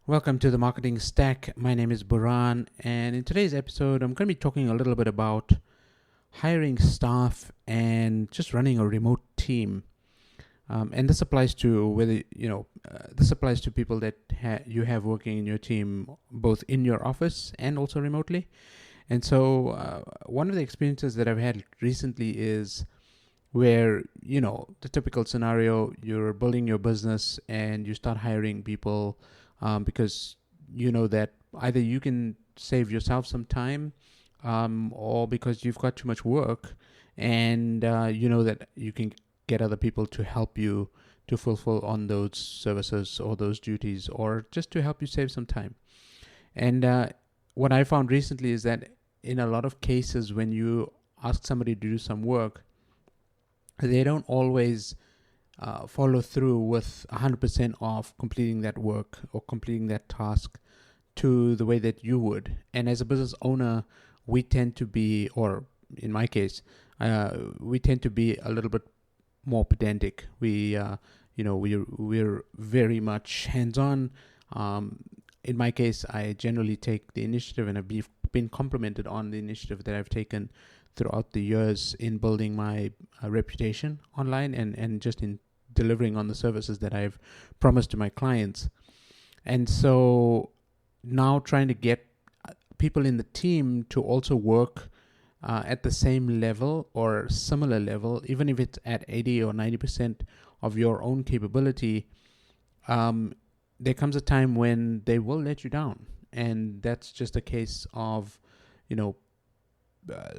Welcome to the Marketing Stack. My name is Buran, and in today's episode, I'm going to be talking a little bit about hiring staff and just running a remote team. And this applies to whether this applies to people that you have working in your team, both in your office and also remotely. And so, one of the experiences that I've had recently is where the typical scenario: you're building your business and you start hiring people because you know that either you can save yourself some time, or because you've got too much work, and you know that you can get other people to help you to fulfill on those services or those duties, or just to help you save some time. And what I found recently is that in a lot of cases, when you ask somebody to do some work, they don't always follow through with 100% of completing that work or completing that task to the way that you would. And as a business owner, we tend to be, or in my case, we tend to be a little bit more pedantic. We're very much hands-on. In my case, I generally take the initiative, and I've been complimented on the initiative that I've taken throughout the years in building my reputation online and just in delivering on the services that I've promised to my clients. And so now trying to get people in the team to also work at the same level or similar level, even if it's at 80 or 90% of your own capability, there comes a time when they will let you down. And that's just a case of,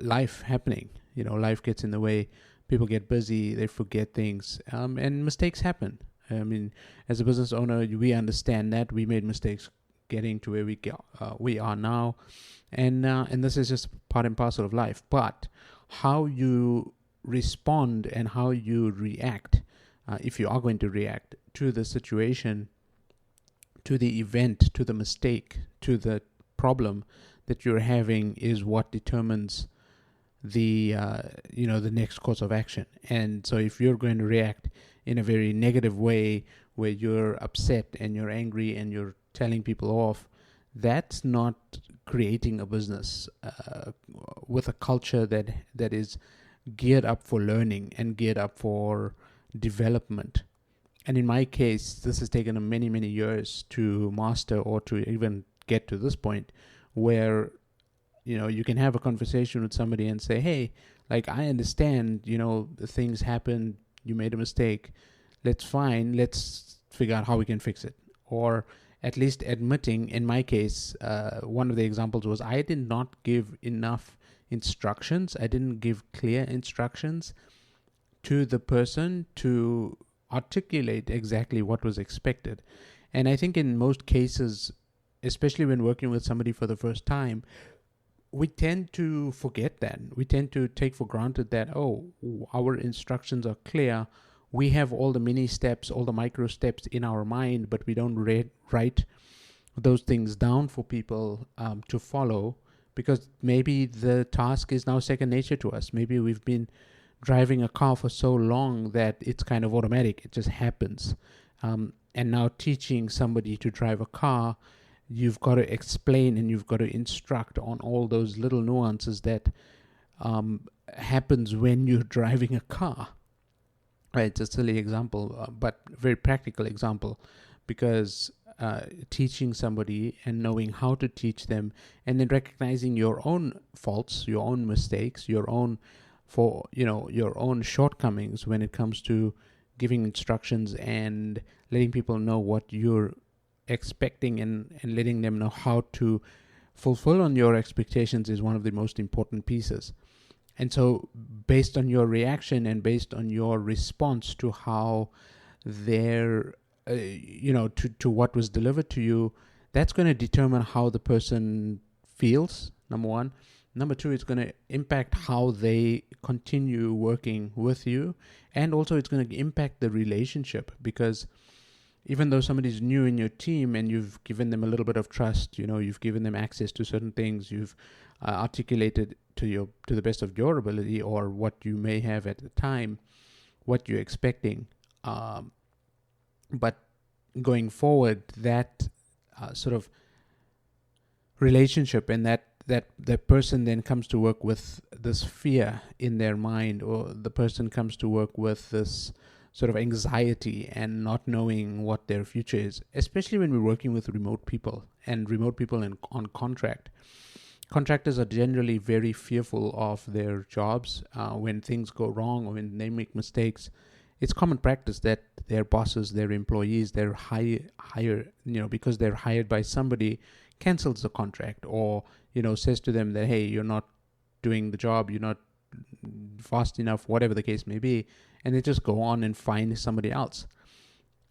life happening. Life gets in the way. People get busy, they forget things, and mistakes happen. I mean, as a business owner, we understand that we made mistakes getting to where we are now, and this is just part and parcel of life. But how you respond and how you react, if you are going to react to the situation, to the event, to the mistake, to the problem that you're having, is what determines the next course of action. And so if you're going to react in a very negative way, where you're upset and you're angry and you're telling people off, that's not creating a business with a culture that is geared up for learning and geared up for development. And in my case, this has taken many years to master, or to even get to this point where you can have a conversation with somebody and say, hey, like, I understand, the things happen, you made a mistake, let's figure out how we can fix it. Or at least admitting, in my case, one of the examples was I did not give enough instructions. I didn't give clear instructions to the person to articulate exactly what was expected. And I think in most cases, especially when working with somebody for the first time, we tend to forget that. We tend to take for granted that, our instructions are clear. We have all the mini steps, all the micro steps in our mind, but we don't write those things down for people to follow, because maybe the task is now second nature to us. Maybe we've been driving a car for so long that it's kind of automatic. It just happens. And now teaching somebody to drive a car, you've got to explain and you've got to instruct on all those little nuances that happens when you're driving a car. Right, it's a silly example, but very practical example, because teaching somebody and knowing how to teach them, and then recognizing your own faults, your own mistakes, your own shortcomings when it comes to giving instructions and letting people know what you're expecting, and letting them know how to fulfill on your expectations, is one of the most important pieces. And so based on your reaction and based on your response to how their to what was delivered to you, that's going to determine how the person feels, number one. Number two, it's going to impact how they continue working with you, and also it's going to impact the relationship, because even though somebody's new in your team and you've given them a little bit of trust, you've given them access to certain things, you've articulated to the best of your ability, or what you may have at the time, what you're expecting. But going forward, that sort of relationship, and that person then comes to work with this fear in their mind, or the person comes to work with this sort of anxiety and not knowing what their future is, especially when we're working with remote people on contract. Contractors are generally very fearful of their jobs. When things go wrong or when they make mistakes, it's common practice that their bosses, their employees, their because they're hired by somebody, cancels the contract, or says to them that, hey, you're not doing the job, you're not fast enough, whatever the case may be, and they just go on and find somebody else.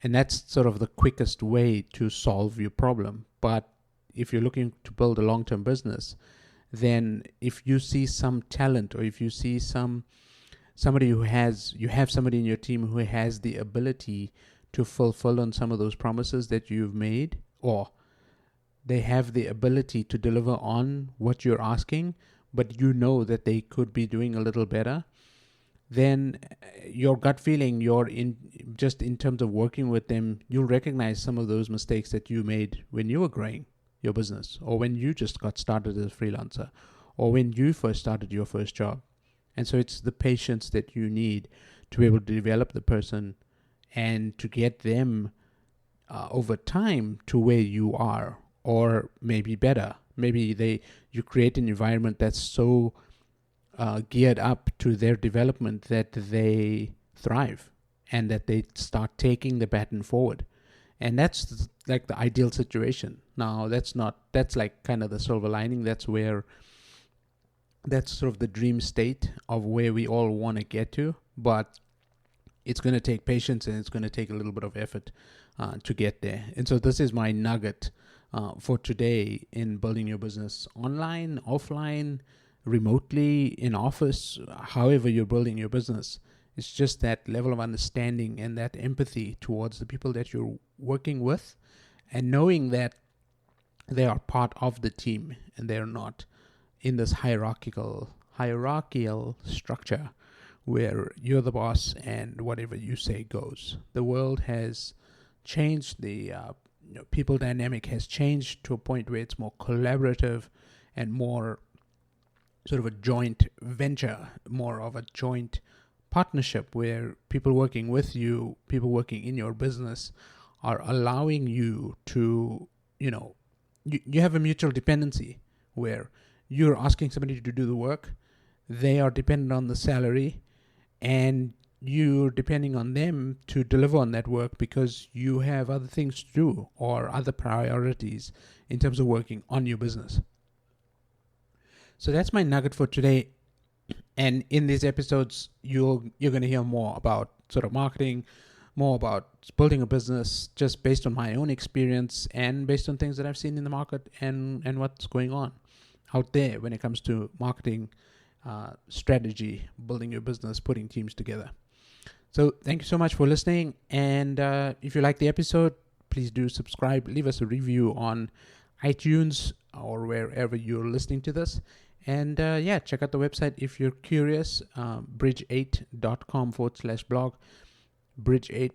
And that's sort of the quickest way to solve your problem. But if you're looking to build a long-term business, then if you see some talent, or if you see you have somebody in your team who has the ability to fulfill on some of those promises that you've made, or they have the ability to deliver on what you're asking, but you know that they could be doing a little better, then your gut feeling, in terms of working with them, you'll recognize some of those mistakes that you made when you were growing your business, or when you just got started as a freelancer, or when you first started your first job. And so it's the patience that you need to be able to develop the person and to get them over time to where you are, or maybe better. Maybe you create an environment that's so geared up to their development that they thrive and that they start taking the baton forward. And that's like the ideal situation. Now, that's like kind of the silver lining. That's sort of the dream state of where we all want to get to. But it's going to take patience, and it's going to take a little bit of effort to get there. And so this is my nugget for today in building your business online, offline, remotely, in office, however you're building your business. It's just that level of understanding and that empathy towards the people that you're working with, and knowing that they are part of the team and they're not in this hierarchical structure where you're the boss and whatever you say goes. The world has changed. The people dynamic has changed to a point where it's more collaborative and more sort of a joint venture, more of a joint partnership, where people working with you, people working in your business, are allowing you to, you have a mutual dependency where you're asking somebody to do the work, they are dependent on the salary, and you're depending on them to deliver on that work because you have other things to do or other priorities in terms of working on your business. So that's my nugget for today. And in these episodes, you're going to hear more about sort of marketing, more about building a business, just based on my own experience and based on things that I've seen in the market and what's going on out there when it comes to marketing, strategy, building your business, putting teams together. So thank you so much for listening. And if you like the episode, please do subscribe, leave us a review on iTunes or wherever you're listening to this. And check out the website if you're curious, bridge8.com/blog, bridge8,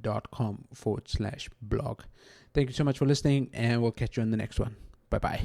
bridgeight.com/blog. Thank you so much for listening, and we'll catch you on the next one. Bye-bye.